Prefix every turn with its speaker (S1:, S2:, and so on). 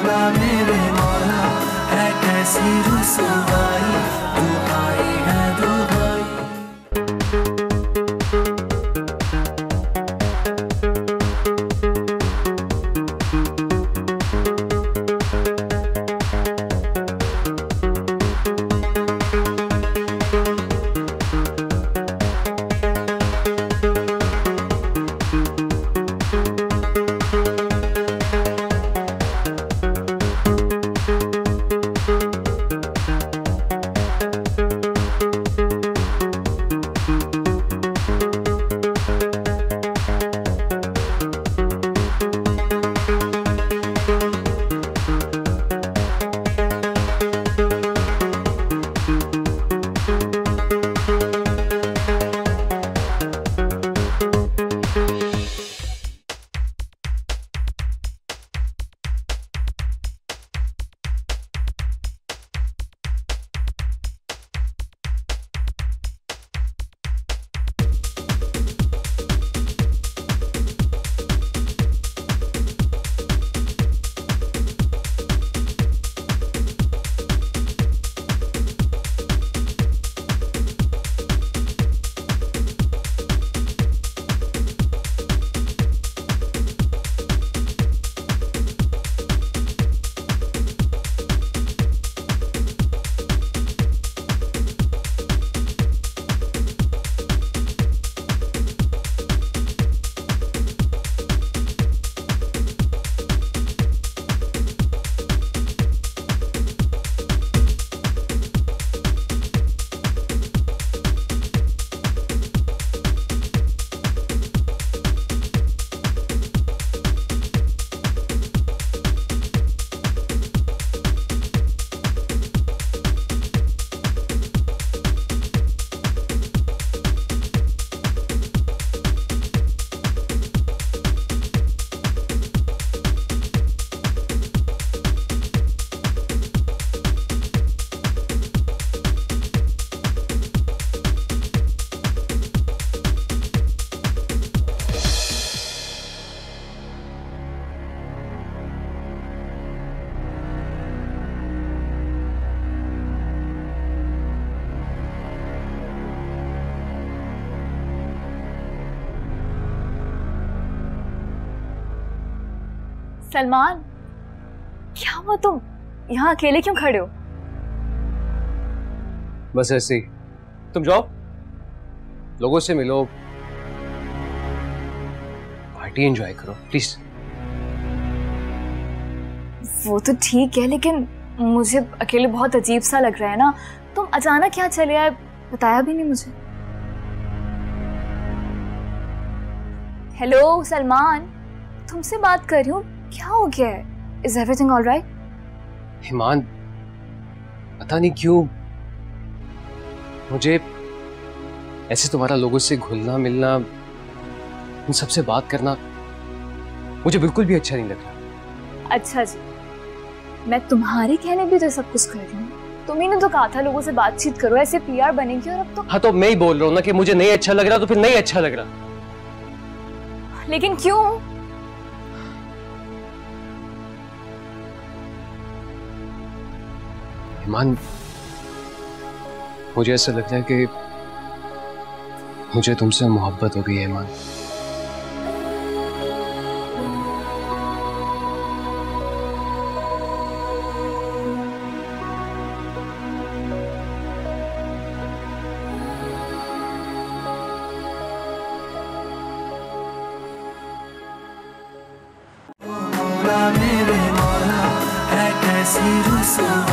S1: मौला मेरे मौला है कैसी रुसवाई, दुहाई है दुहाई।
S2: सलमान, क्या हुआ? तुम यहाँ अकेले क्यों खड़े हो?
S3: बस ऐसे ही। तुम जाओ, लोगों से मिलो, पार्टी एंजॉय करो प्लीज।
S2: वो तो ठीक है, लेकिन मुझे अकेले बहुत अजीब सा लग रहा है ना। तुम अचानक क्या चले आए, बताया भी नहीं मुझे। हेलो सलमान, तुमसे बात कर रही हूँ, क्या हो गया है? Is everything all right?
S3: हिमान, पता नहीं क्यों मुझे ऐसे तुम्हारा लोगों से घुलना मिलना, उन सबसे बात करना मुझे बिल्कुल भी अच्छा नहीं लग रहा।
S2: अच्छा जी, मैं तुम्हारे कहने भी तो सब कुछ कर रही हूँ। तुम्ही ने तो कहा था लोगों से बातचीत करो, ऐसे पीआर बनेगी, और अब तो।
S3: हाँ तो मैं ही बोल रहा हूँ ना कि मुझे नहीं अच्छा लग रहा, तो फिर नहीं अच्छा लग रहा।
S2: लेकिन क्यों?
S3: हिमान, मुझे ऐसा लग रहा है कि मुझे तुमसे मोहब्बत हो गई है हिमान।
S1: मौला मेरे मौला है कैसी रुसवा।